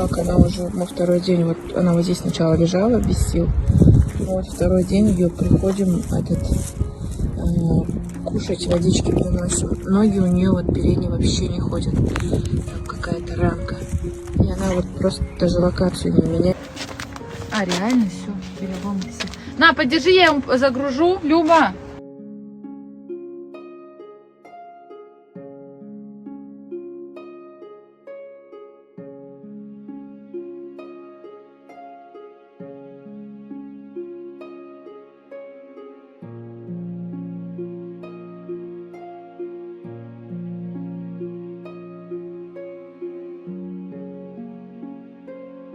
Она уже на второй день, вот она вот здесь сначала лежала без сил, вот второй день ее приходим кушать, водички приносим. Ноги у нее вот передние вообще не ходят, там какая-то ранка, и она вот просто даже локацию не меняет. А, реально все, берегом все. На, подержи, я ему загружу, Люба. Да?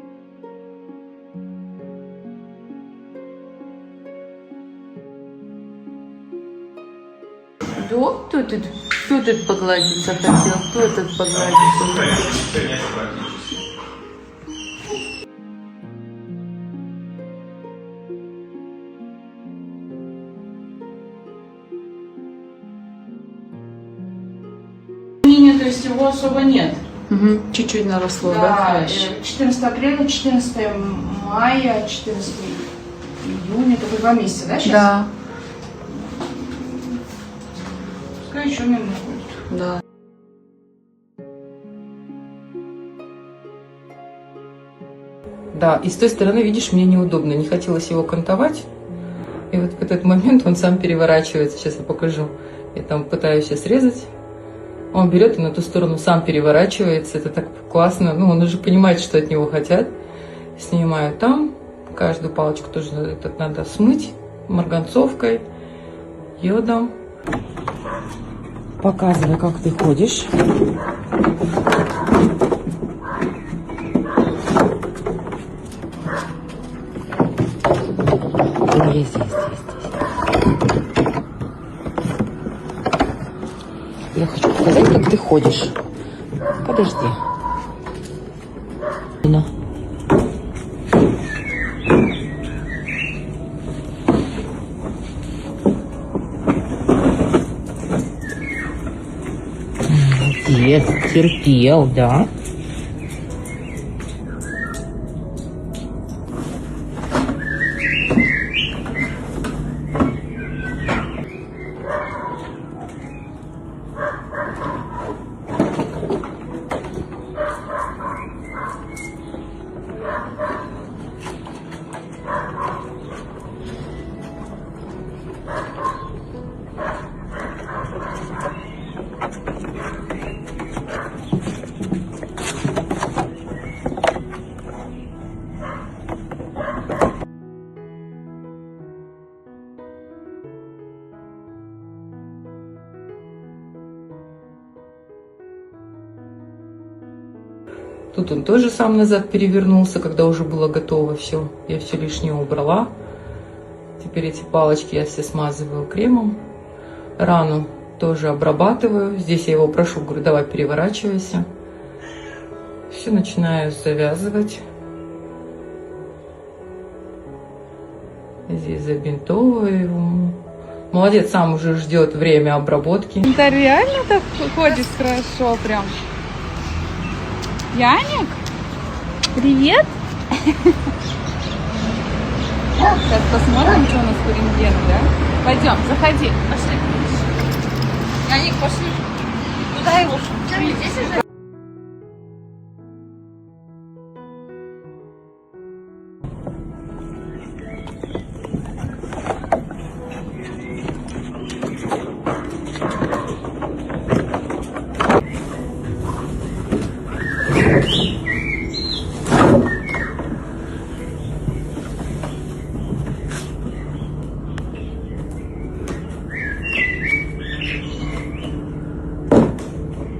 Кто тут погладиться хотел? Кто тут погладиться хотел? То есть его особо нет. Угу. Чуть-чуть наросло, да? 14 апреля, 14 мая, 14 июня, только 2 месяца, да, сейчас? Да. Пускай еще мимо ходит. Да. Да, и с той стороны, видишь, мне неудобно, не хотелось его кантовать. И вот в этот момент он сам переворачивается, сейчас я покажу. Я там пытаюсь сейчас срезать. Он берет и на ту сторону сам переворачивается, это так классно. Ну, он уже понимает, что от него хотят. Снимаю там, каждую палочку тоже этот надо смыть марганцовкой, йодом. Показывай, как ты ходишь. Здесь. Я хочу показать, как ты ходишь. Подожди. Молодец, терпел, да? Тут он тоже сам назад перевернулся, когда уже было готово все. Я все лишнее убрала. Теперь эти палочки я все смазываю кремом. Рану тоже обрабатываю. Здесь я его прошу, говорю, давай переворачивайся. Все начинаю завязывать. Здесь забинтовываю его. Молодец, сам уже ждет время обработки. Да реально так ходишь хорошо прям. Яник? Привет! Сейчас посмотрим, что у нас по рентгену, да? Пойдем, заходи. Пошли. Яник, пошли. Куда его? Здесь уже?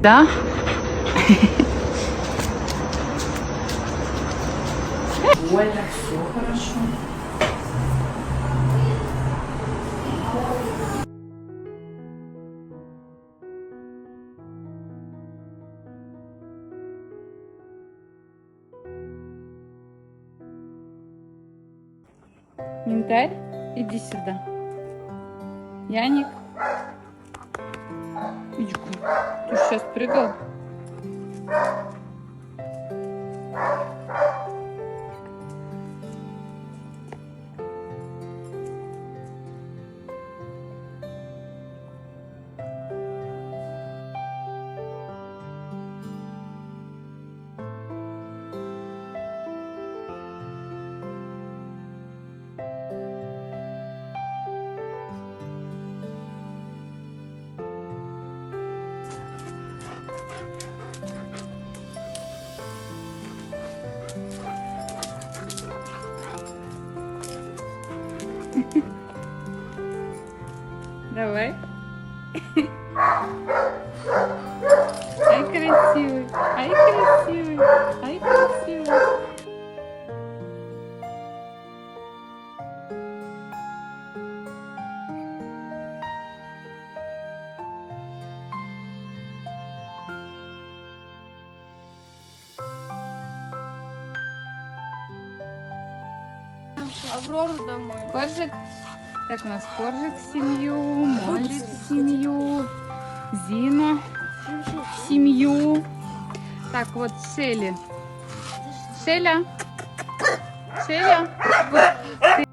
Да? Ой, так все хорошо. Янтарь, иди сюда. Яник. Иди-ка. Ты сейчас прыгал? Давай. Ай, красивый. Ай, красивый. Ай, красивый. Аврору домой. Коржик. Так, у нас Коржик семью, Монжик семью, Зина семью. Так, вот Шеля. Шеля. Шеля. Вот ты